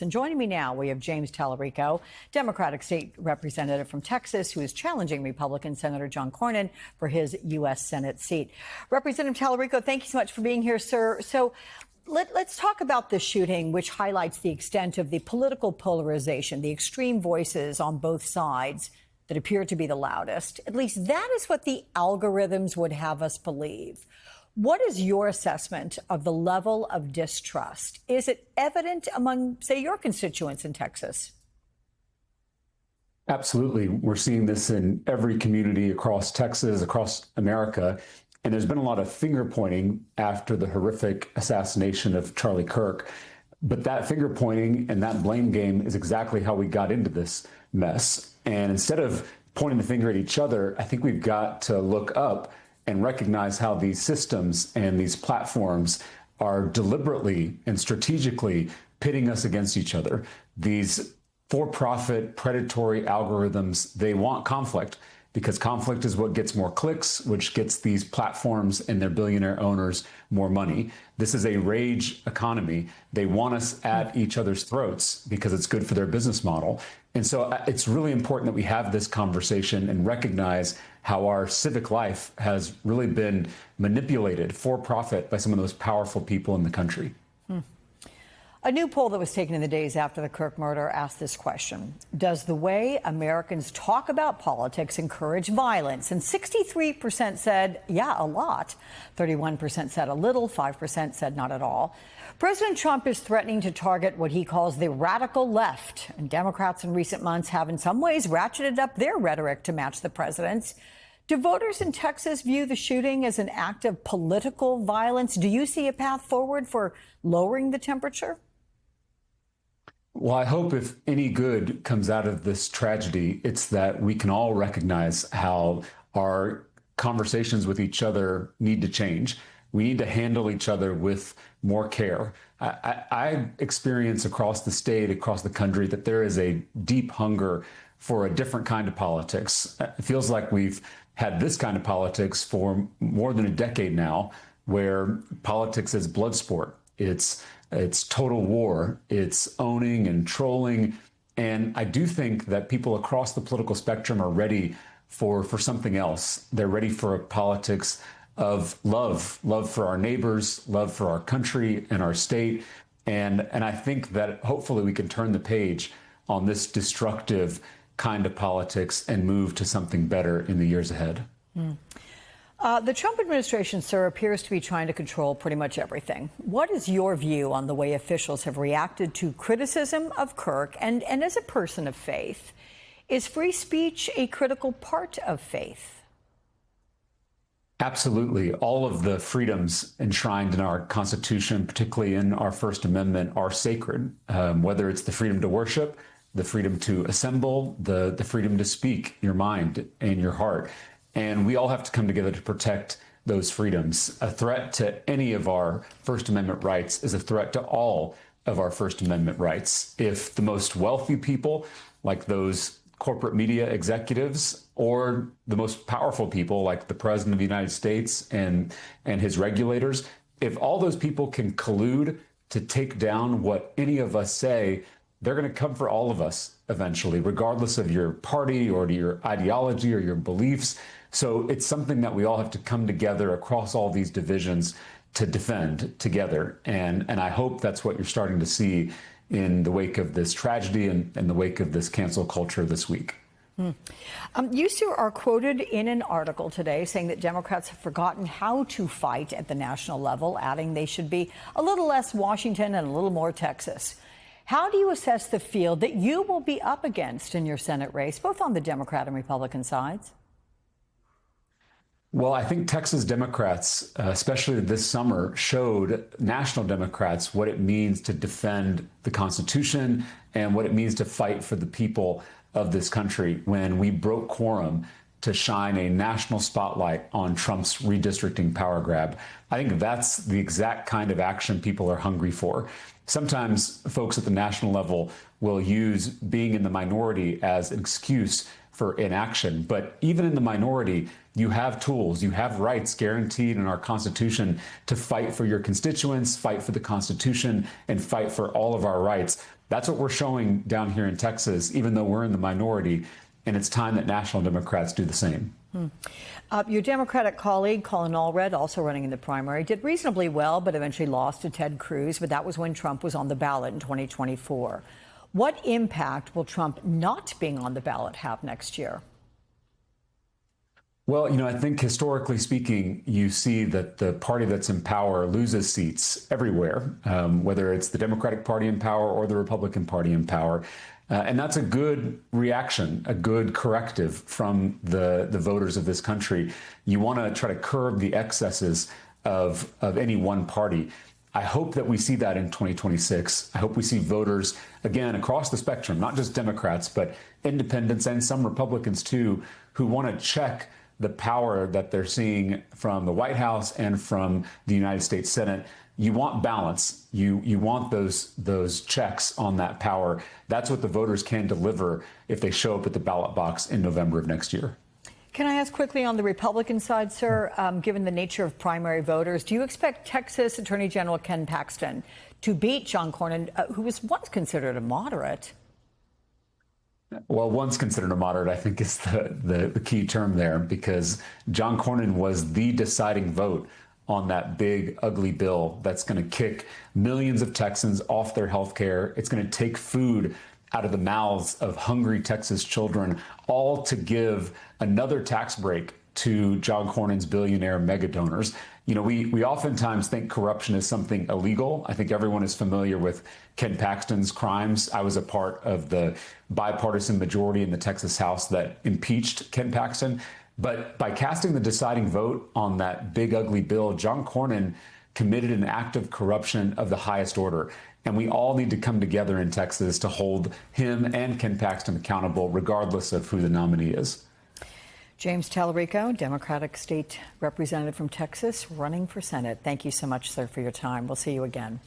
And joining me now, we have James Tallarico, Democratic State Representative from Texas, who is challenging Republican Senator John Cornyn for his U.S. Senate seat. Representative Tallarico, thank you so much for being here, sir. So let's talk about this shooting, which highlights the extent of the political polarization, the extreme voices on both sides that appear to be the loudest. At least that is what the algorithms would have us believe. What is your assessment of the level of distrust? Is it evident among, say, your constituents in Texas? Absolutely. We're seeing this in every community across Texas, across America. And there's been a lot of finger pointing after the horrific assassination of Charlie Kirk. But that finger pointing and that blame game is exactly how we got into this mess. And instead of pointing the finger at each other, I think we've got to look up and recognize how these systems and these platforms are deliberately and strategically pitting us against each other. These for-profit predatory algorithms, they want conflict because conflict is what gets more clicks, which gets these platforms and their billionaire owners more money. This is a rage economy. They want us at each other's throats because it's good for their business model. And so it's really important that we have this conversation and recognize how our civic life has really been manipulated for profit by some of the most powerful people in the country. A new poll that was taken in the days after the Kirk murder asked this question: does the way Americans talk about politics encourage violence? And 63% said, yeah, a lot. 31% said a little. 5% said not at all. President Trump is threatening to target what he calls the radical left. And Democrats in recent months have in some ways ratcheted up their rhetoric to match the president's. Do voters in Texas view the shooting as an act of political violence? Do you see a path forward for lowering the temperature? Well, I hope if any good comes out of this tragedy, it's that we can all recognize how our conversations with each other need to change. We need to handle each other with more care. I experience across the state, across the country, that there is a deep hunger for a different kind of politics. It feels like we've had this kind of politics for more than a decade now, where politics is blood sport. It's total war. It's owning and trolling. And I do think that people across the political spectrum are ready for something else. They're ready for a politics of love for our neighbors, love for our country and our state. And I think that hopefully we can turn the page on this destructive kind of politics and move to something better in the years ahead. The Trump administration, sir, appears to be trying to control pretty much everything. What is your view on the way officials have reacted to criticism of Kirk? And as a person of faith, is free speech a critical part of faith? Absolutely. All of the freedoms enshrined in our Constitution, particularly in our First Amendment, are sacred, whether it's the freedom to worship, the freedom to assemble, the freedom to speak your mind and your heart. And we all have to come together to protect those freedoms. A threat to any of our First Amendment rights is a threat to all of our First Amendment rights. If the most wealthy people, like those corporate media executives, or the most powerful people, like the President of the United States and his regulators, if all those people can collude to take down what any of us say, they're going to come for all of us eventually, regardless of your party or your ideology or your beliefs. So it's something that we all have to come together across all these divisions to defend together. And I hope that's what you're starting to see in the wake of this tragedy and the wake of this cancel culture this week. You, sir, are quoted in an article today saying that Democrats have forgotten how to fight at the national level, adding they should be a little less Washington and a little more Texas. How do you assess the field that you will be up against in your Senate race, both on the Democrat and Republican sides? Well, I think Texas Democrats, especially this summer, showed national Democrats what it means to defend the Constitution and what it means to fight for the people of this country when we broke quorum to shine a national spotlight on Trump's redistricting power grab. I think that's the exact kind of action people are hungry for. Sometimes folks at the national level will use being in the minority as an excuse for inaction. But even in the minority, you have tools, you have rights guaranteed in our Constitution to fight for your constituents, fight for the Constitution, and fight for all of our rights. That's what we're showing down here in Texas, even though we're in the minority. And it's time that National Democrats do the same. Your Democratic colleague, Colin Allred, also running in the primary, did reasonably well, but eventually lost to Ted Cruz. But that was when Trump was on the ballot in 2024. What impact will Trump not being on the ballot have next year? Well, I think historically speaking, you see that the party that's in power loses seats everywhere, whether it's the Democratic Party in power or the Republican Party in power. And that's a good reaction, a good corrective from the voters of this country. You want to try to curb the excesses of any one party. I hope that we see that in 2026. I hope we see voters, again, across the spectrum, not just Democrats, but independents and some Republicans, too, who want to check the power that they're seeing from the White House and from the United States Senate. You want balance. You want those checks on that power. That's what the voters can deliver if they show up at the ballot box in November of next year. Can I ask quickly on the Republican side, sir, given the nature of primary voters, do you expect Texas Attorney General Ken Paxton to beat John Cornyn, who was once considered a moderate? Well, once considered a moderate, I think is the key term there, because John Cornyn was the deciding vote on that big, ugly bill that's going to kick millions of Texans off their health care. It's going to take food out of the mouths of hungry Texas children, all to give another tax break to John Cornyn's billionaire mega donors. We oftentimes think corruption is something illegal. I think everyone is familiar with Ken Paxton's crimes. I was a part of the bipartisan majority in the Texas House that impeached Ken Paxton. But by casting the deciding vote on that big, ugly bill, John Cornyn committed an act of corruption of the highest order. And we all need to come together in Texas to hold him and Ken Paxton accountable, regardless of who the nominee is. James Talarico, Democratic State Representative from Texas, running for Senate. Thank you so much, sir, for your time. We'll see you again.